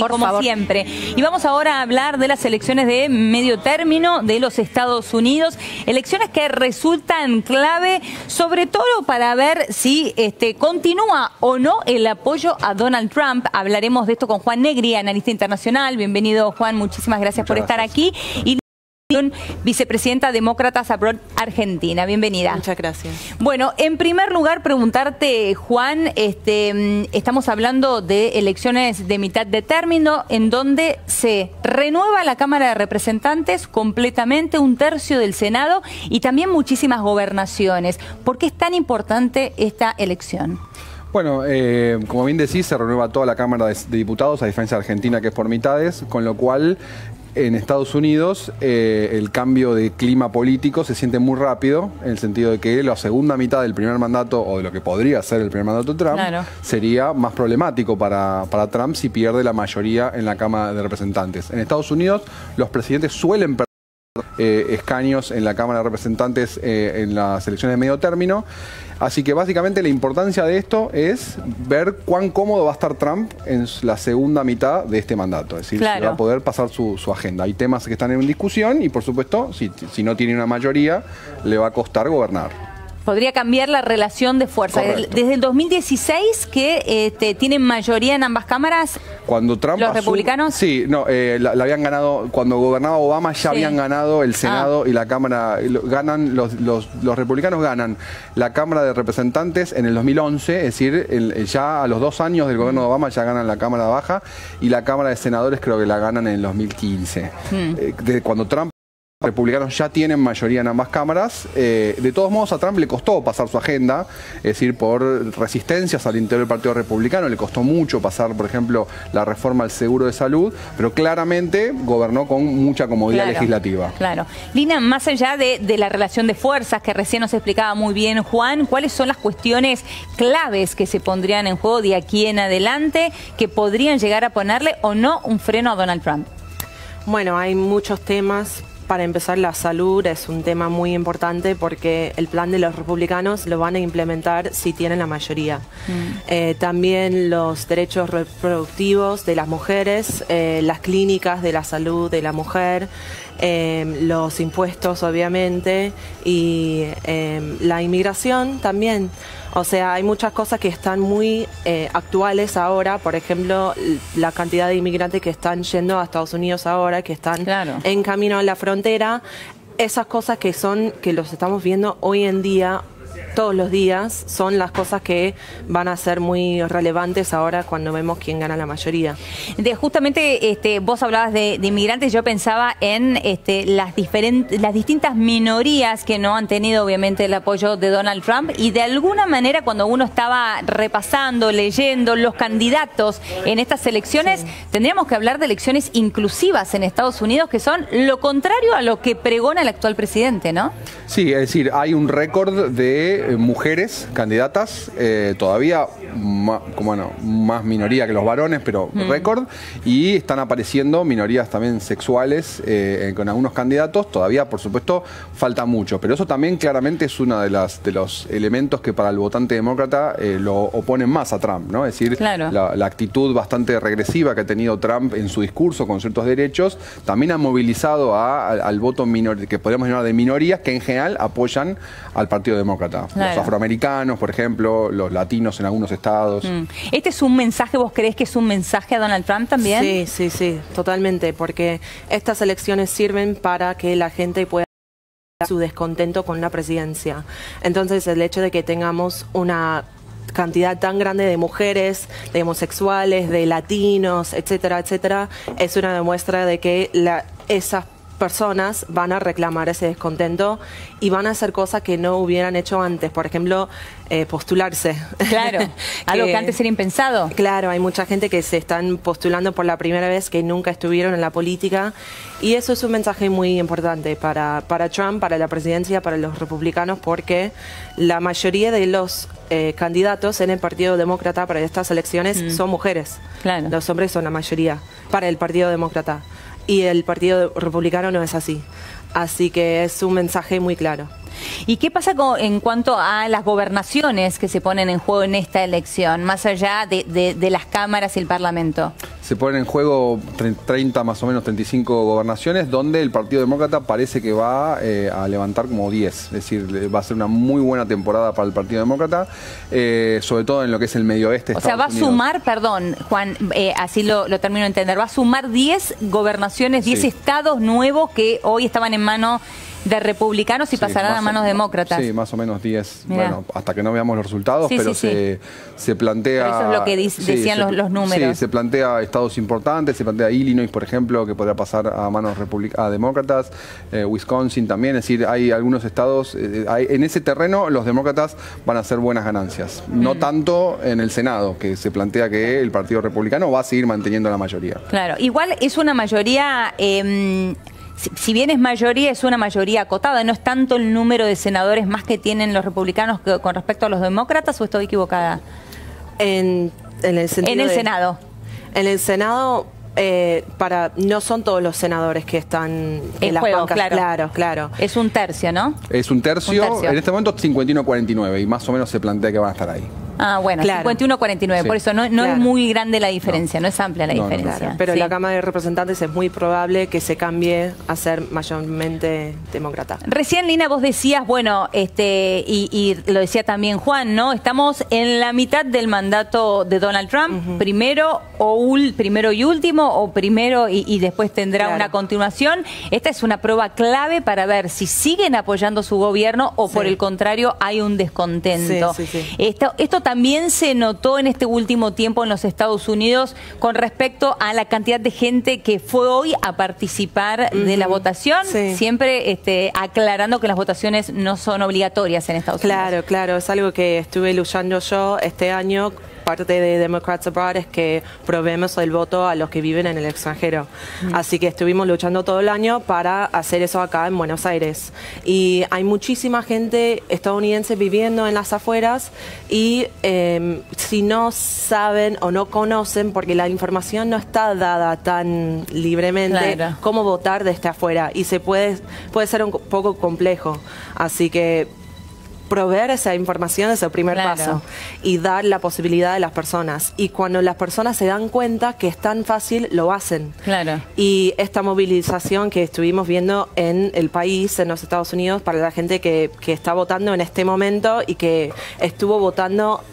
Como siempre. Y vamos ahora a hablar de las elecciones de medio término de los Estados Unidos. Elecciones que resultan clave, sobre todo para ver si continúa o no el apoyo a Donald Trump. Hablaremos de esto con Juan Negri, analista internacional. Bienvenido, Juan. Muchísimas gracias por estar aquí. Y vicepresidenta Demócratas Abroad Argentina. Bienvenida. Muchas gracias. Bueno, en primer lugar preguntarte, Juan, estamos hablando de elecciones de mitad de término en donde se renueva la Cámara de Representantes completamente, 1/3 del Senado y también muchísimas gobernaciones. ¿Por qué es tan importante esta elección? Bueno, como bien decís, se renueva toda la Cámara de Diputados, a diferencia de Argentina, que es por mitades, con lo cual en Estados Unidos el cambio de clima político se siente muy rápido, en el sentido de que la segunda mitad del primer mandato, o de lo que podría ser el primer mandato de Trump, sería más problemático para Trump si pierde la mayoría en la Cámara de Representantes. En Estados Unidos los presidentes suelen perder escaños en la Cámara de Representantes en las elecciones de medio término. Así que básicamente la importancia de esto es ver cuán cómodo va a estar Trump en la segunda mitad de este mandato. Es decir, si va a poder pasar su agenda. Hay temas que están en discusión y, por supuesto, si no tiene una mayoría, le va a costar gobernar. Podría cambiar la relación de fuerza. Desde el 2016 que tienen mayoría en ambas cámaras. Cuando Trump los republicanos. Sí, no, la habían ganado cuando gobernaba Obama, ya habían ganado el Senado y la Cámara. Los republicanos ganan la Cámara de Representantes en el 2011, es decir, ya a los 2 años del gobierno de Obama ya ganan la Cámara Baja y la Cámara de Senadores creo que la ganan en el 2015. Desde cuando Trump los republicanos ya tienen mayoría en ambas cámaras. De todos modos, a Trump le costó pasar su agenda, es decir, por resistencias al interior del Partido Republicano, le costó mucho pasar, por ejemplo, la reforma al seguro de salud, pero claramente gobernó con mucha comodidad legislativa. Claro. Lina, más allá de la relación de fuerzas que recién nos explicaba muy bien Juan, ¿cuáles son las cuestiones claves que se pondrían en juego de aquí en adelante que podrían llegar a ponerle o no un freno a Donald Trump? Bueno, hay muchos temas. Para empezar, la salud es un tema muy importante porque el plan de los republicanos lo van a implementar si tienen la mayoría. También los derechos reproductivos de las mujeres, las clínicas de la salud de la mujer, los impuestos obviamente y la inmigración también. O sea, hay muchas cosas que están muy actuales ahora, por ejemplo, la cantidad de inmigrantes que están yendo a Estados Unidos ahora, que están en camino a la frontera, esas cosas que los estamos viendo hoy en día, todos los días, son las cosas que van a ser muy relevantes ahora cuando vemos quién gana la mayoría. Justamente vos hablabas de inmigrantes, yo pensaba en las distintas minorías que no han tenido obviamente el apoyo de Donald Trump y de alguna manera cuando uno estaba repasando, leyendo los candidatos en estas elecciones, tendríamos que hablar de elecciones inclusivas en Estados Unidos que son lo contrario a lo que pregona el actual presidente, ¿no? Sí, es decir, hay un récord de mujeres candidatas, todavía más minoría que los varones, pero récord, y están apareciendo minorías también sexuales con algunos candidatos. Todavía, por supuesto, falta mucho, pero eso también claramente es uno de los elementos que para el votante demócrata lo oponen más a Trump, ¿no? Es decir, la actitud bastante regresiva que ha tenido Trump en su discurso con ciertos derechos también ha movilizado al voto que podríamos llamar de minorías que en general apoyan al Partido Demócrata. Los afroamericanos, por ejemplo, los latinos en algunos estados. ¿Este es un mensaje, vos creés que es un mensaje a Donald Trump también? Sí, totalmente, porque estas elecciones sirven para que la gente pueda su descontento con la presidencia. Entonces, el hecho de que tengamos una cantidad tan grande de mujeres, de homosexuales, de latinos, etcétera, etcétera, es una demuestra de que esas personas van a reclamar ese descontento y van a hacer cosas que no hubieran hecho antes. Por ejemplo, postularse. Claro, algo que antes era impensado. Claro, hay mucha gente que se están postulando por la primera vez que nunca estuvieron en la política y eso es un mensaje muy importante para Trump, para la presidencia, para los republicanos, porque la mayoría de los candidatos en el Partido Demócrata para estas elecciones son mujeres. Claro. Los hombres son la mayoría para el Partido Demócrata. Y el Partido Republicano no es así. Así que es un mensaje muy claro. ¿Y qué pasa en cuanto a las gobernaciones que se ponen en juego en esta elección, más allá de las cámaras y el Parlamento? se ponen en juego 30 más o menos 35 gobernaciones, donde el Partido Demócrata parece que va a levantar como 10. Es decir, va a ser una muy buena temporada para el Partido Demócrata, sobre todo en lo que es el medio oeste de Estados Unidos. Sumar, perdón, Juan, así lo termino de entender, va a sumar 10 gobernaciones, 10 estados nuevos que hoy estaban en manos de republicanos y pasarán a manos demócratas. Sí, más o menos 10. Mirá. Bueno, hasta que no veamos los resultados, pero se plantea... Pero eso es lo que decían los números. Sí, se plantea estados importantes, se plantea Illinois, por ejemplo, que podría pasar a manos a demócratas, Wisconsin también, es decir, hay algunos estados, en ese terreno los demócratas van a hacer buenas ganancias. No tanto en el Senado, que se plantea que el Partido Republicano va a seguir manteniendo la mayoría. Claro, igual es una mayoría... Si bien es mayoría, es una mayoría acotada, no es tanto el número de senadores más que tienen los republicanos con respecto a los demócratas, ¿o estoy equivocada? En el sentido en el Senado. En el Senado, no son todos los senadores que están en las bancas. Claro. Es un tercio, ¿no? Es un tercio. En este momento 51-49 y más o menos se plantea que van a estar ahí. Ah, bueno, 51-49, por eso no es muy grande la diferencia, no es amplia la diferencia. Pero la Cámara de Representantes es muy probable que se cambie a ser mayormente demócrata. Recién, Lina, vos decías, bueno, y lo decía también Juan, ¿no? Estamos en la mitad del mandato de Donald Trump, primero y último, o primero y después tendrá una continuación. Esta es una prueba clave para ver si siguen apoyando su gobierno o por el contrario hay un descontento. Esto también se notó en este último tiempo en los Estados Unidos con respecto a la cantidad de gente que fue hoy a participar de la votación, siempre aclarando que las votaciones no son obligatorias en Estados Unidos. Claro, es algo que estuve luchando yo este año. Parte de Democrats Abroad es que probemos el voto a los que viven en el extranjero. Así que estuvimos luchando todo el año para hacer eso acá en Buenos Aires. Y hay muchísima gente estadounidense viviendo en las afueras y si no saben o no conocen, porque la información no está dada tan libremente, cómo votar desde afuera. Y puede ser un poco complejo. Así que proveer esa información es el primer paso y dar la posibilidad a las personas. Y cuando las personas se dan cuenta que es tan fácil, lo hacen. Y esta movilización que estuvimos viendo en el país, en los Estados Unidos, para la gente que está votando en este momento y que estuvo votando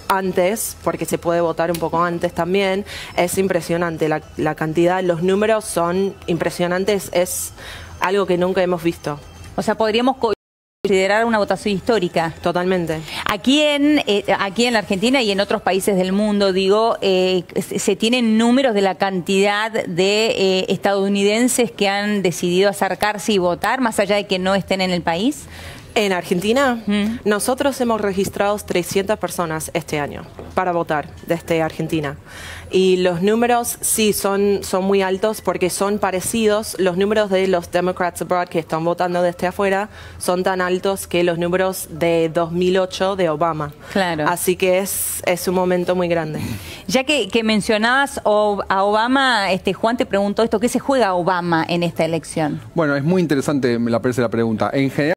antes, porque se puede votar un poco antes también, es impresionante. La cantidad, los números son impresionantes, es algo que nunca hemos visto. O sea, podríamos considerar una votación histórica. Totalmente. Aquí en la Argentina y en otros países del mundo, digo, se tienen números de la cantidad de estadounidenses que han decidido acercarse y votar, más allá de que no estén en el país. En Argentina, nosotros hemos registrado 300 personas este año para votar desde Argentina. Y los números sí son muy altos porque son parecidos. Los números de los Democrats Abroad que están votando desde afuera son tan altos que los números de 2008 de Obama. Así que es un momento muy grande. Ya que mencionabas a Obama, Juan te preguntó esto, ¿qué se juega Obama en esta elección? Bueno, es muy interesante, me parece la pregunta. En general,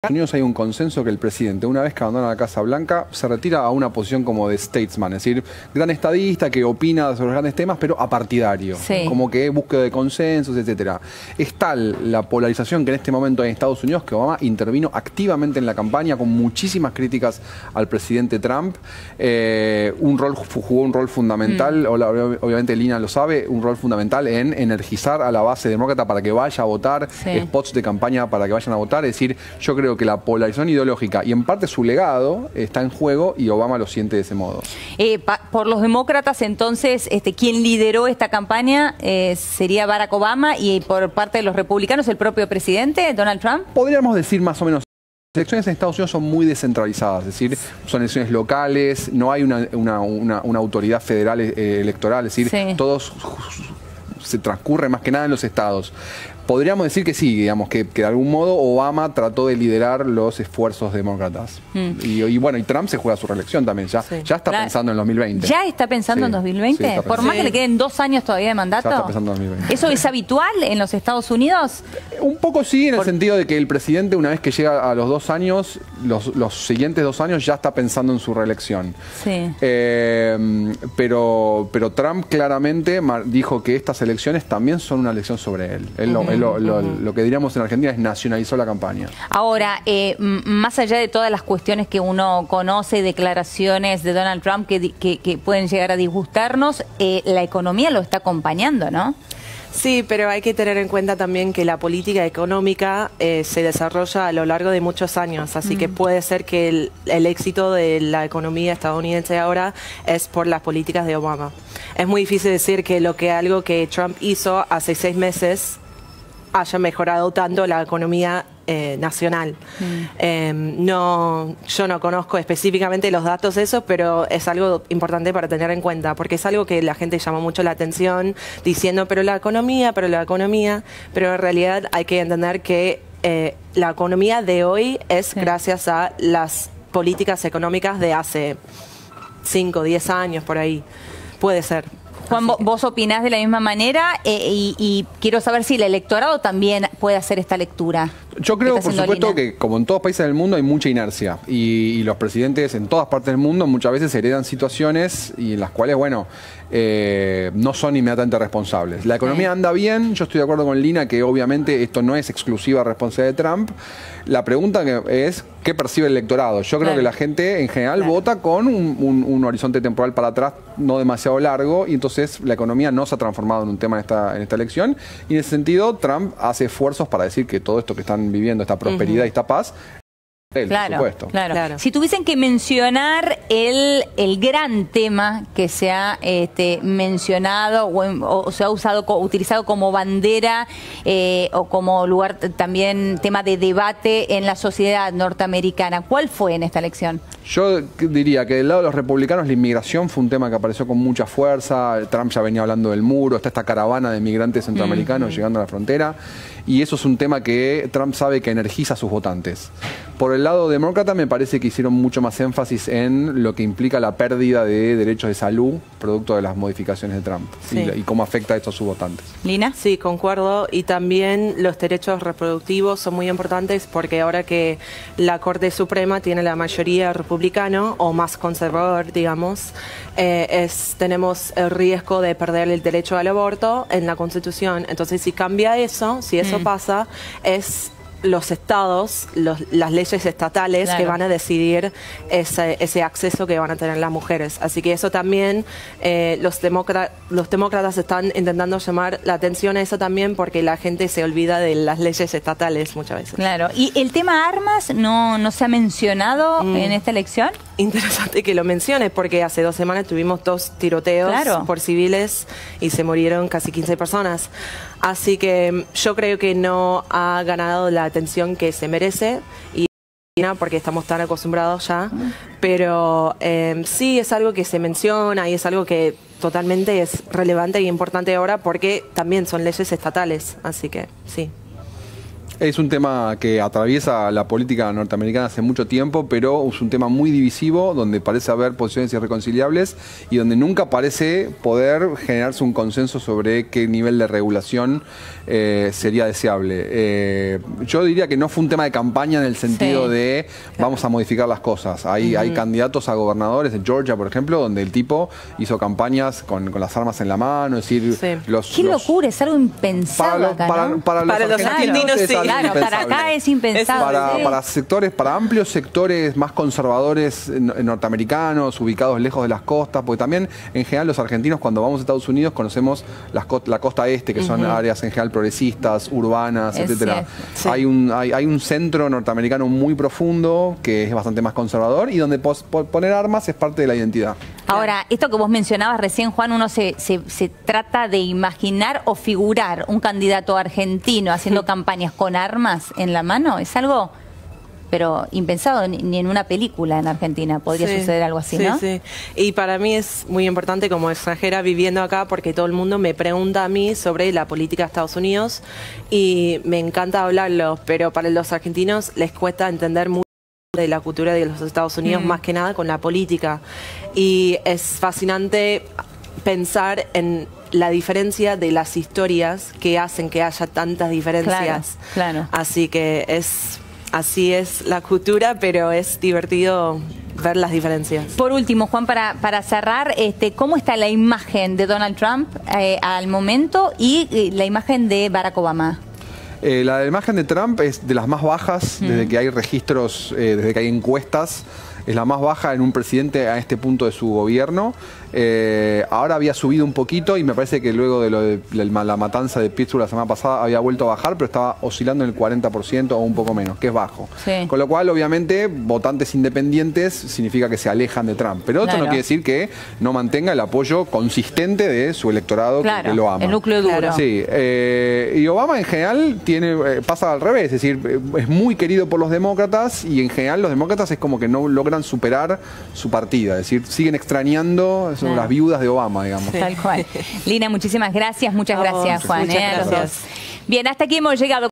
en Estados Unidos hay un consenso que el presidente, una vez que abandona la Casa Blanca, se retira a una posición como de statesman, es decir, gran estadista que opina sobre los grandes temas, pero apartidario, como que búsqueda de consensos, etcétera. Es tal la polarización que en este momento hay en Estados Unidos que Obama intervino activamente en la campaña con muchísimas críticas al presidente Trump. Jugó un rol fundamental, obviamente Lina lo sabe, un rol fundamental en energizar a la base demócrata para que vaya a votar, spots de campaña para que vayan a votar. Es decir, yo creo que la polarización ideológica y en parte su legado está en juego y Obama lo siente de ese modo. Por los demócratas, entonces, quien lideró esta campaña sería Barack Obama y por parte de los republicanos el propio presidente, Donald Trump. Podríamos decir más o menos. Las elecciones en Estados Unidos son muy descentralizadas, es decir, son elecciones locales, no hay una autoridad federal electoral, es decir, todos se transcurre más que nada en los estados. podríamos decir que sí, digamos, que de algún modo Obama trató de liderar los esfuerzos demócratas. Y bueno, y Trump se juega su reelección también, ya está pensando en 2020. ¿Ya está pensando en 2020? Por más que le queden 2 años todavía de mandato. Ya está pensando en 2020. ¿Eso es habitual en los Estados Unidos? Un poco sí, en el sentido de que el presidente, una vez que llega a los 2 años, los siguientes 2 años ya está pensando en su reelección. Sí. Pero Trump claramente dijo que estas elecciones también son una elección sobre él. Lo que diríamos en Argentina es nacionalizó la campaña. Ahora, más allá de todas las cuestiones que uno conoce, declaraciones de Donald Trump que pueden llegar a disgustarnos, la economía lo está acompañando, ¿no? Sí, pero hay que tener en cuenta también que la política económica se desarrolla a lo largo de muchos años, así que puede ser que el éxito de la economía estadounidense ahora es por las políticas de Obama. Es muy difícil decir que algo que Trump hizo hace 6 meses haya mejorado tanto la economía nacional. Yo no conozco específicamente los datos de eso, pero es algo importante para tener en cuenta, porque es algo que la gente llamó mucho la atención, diciendo, pero en realidad hay que entender que la economía de hoy es gracias a las políticas económicas de hace 5 o 10 años, por ahí. Puede ser. Juan, ¿vos opinás de la misma manera? Y quiero saber si el electorado también puede hacer esta lectura. Yo creo, por supuesto, que como en todos países del mundo hay mucha inercia y los presidentes en todas partes del mundo muchas veces heredan situaciones y en las cuales, bueno, no son inmediatamente responsables. La economía anda bien, yo estoy de acuerdo con Lina que obviamente esto no es exclusiva responsabilidad de Trump. La pregunta es, ¿qué percibe el electorado? Yo creo que la gente en general vota con un horizonte temporal para atrás no demasiado largo y entonces la economía no se ha transformado en un tema en esta elección y en ese sentido Trump hace esfuerzos para decir que todo esto que están viviendo, esta prosperidad y esta paz, por supuesto. Claro. Si tuviesen que mencionar el gran tema que se ha mencionado o se ha utilizado como bandera o como lugar también tema de debate en la sociedad norteamericana, ¿cuál fue en esta elección? Yo diría que del lado de los republicanos la inmigración fue un tema que apareció con mucha fuerza. Trump ya venía hablando del muro, está esta caravana de migrantes centroamericanos llegando a la frontera y eso es un tema que Trump sabe que energiza a sus votantes. Por el lado demócrata me parece que hicieron mucho más énfasis en lo que implica la pérdida de derechos de salud producto de las modificaciones de Trump y cómo afecta esto a sus votantes. ¿Lina? Sí, concuerdo. Y también los derechos reproductivos son muy importantes porque ahora que la Corte Suprema tiene la mayoría republicano o más conservador, digamos, tenemos el riesgo de perder el derecho al aborto en la Constitución. Entonces, si cambia eso, si eso pasa, es los estados, las leyes estatales que van a decidir ese acceso que van a tener las mujeres. Así que eso también, los demócratas están intentando llamar la atención a eso también porque la gente se olvida de las leyes estatales muchas veces. Claro. ¿Y el tema armas no se ha mencionado en esta elección? Interesante que lo menciones porque hace 2 semanas tuvimos 2 tiroteos por civiles y se murieron casi 15 personas. Así que yo creo que no ha ganado la atención que se merece y porque estamos tan acostumbrados ya, pero sí es algo que se menciona y es algo que totalmente es relevante y importante ahora porque también son leyes estatales, así que sí. Es un tema que atraviesa la política norteamericana hace mucho tiempo, pero es un tema muy divisivo, donde parece haber posiciones irreconciliables y donde nunca parece poder generarse un consenso sobre qué nivel de regulación sería deseable. Yo diría que no fue un tema de campaña en el sentido de vamos a modificar las cosas. Hay candidatos a gobernadores en Georgia, por ejemplo, donde el tipo hizo campañas con las armas en la mano, es decir, ¡qué locura! Es algo impensado para los argentinos, sí. Claro, para acá es impensable. Para amplios sectores más conservadores norteamericanos, ubicados lejos de las costas, porque también en general los argentinos cuando vamos a Estados Unidos conocemos la costa este, que son áreas en general progresistas, urbanas, etcétera. Sí. Hay un centro norteamericano muy profundo que es bastante más conservador y donde poner armas es parte de la identidad. Ahora, esto que vos mencionabas recién, Juan, uno se trata de imaginar o figurar un candidato argentino haciendo campañas con armas en la mano, ¿es algo pero impensado, ni en una película en Argentina podría suceder algo así, ¿no? Sí. Y para mí es muy importante como extranjera viviendo acá porque todo el mundo me pregunta a mí sobre la política de Estados Unidos y me encanta hablarlo, pero para los argentinos les cuesta entender mucho de la cultura de los Estados Unidos, más que nada con la política. Y es fascinante pensar en la diferencia de las historias que hacen que haya tantas diferencias. Claro. Así que así es la cultura, pero es divertido ver las diferencias. Por último, Juan, para cerrar, ¿cómo está la imagen de Donald Trump al momento y la imagen de Barack Obama? La imagen de Trump es de las más bajas desde que hay registros, desde que hay encuestas. Es la más baja en un presidente a este punto de su gobierno. Ahora había subido un poquito y me parece que luego de la matanza de Pittsburgh la semana pasada había vuelto a bajar, pero estaba oscilando en el 40% o un poco menos, que es bajo. Sí. Con lo cual, obviamente, votantes independientes significa que se alejan de Trump. Pero esto no quiere decir que no mantenga el apoyo consistente de su electorado que lo ama. El núcleo duro. Sí. Y Obama en general pasa al revés, es decir, es muy querido por los demócratas y en general los demócratas es como que no logran superar su partida, es decir, siguen extrañando las viudas de Obama, digamos. Tal cual. Lina, muchísimas gracias, muchas gracias, Juan. Muchas gracias. A los dos. Bien, hasta aquí hemos llegado.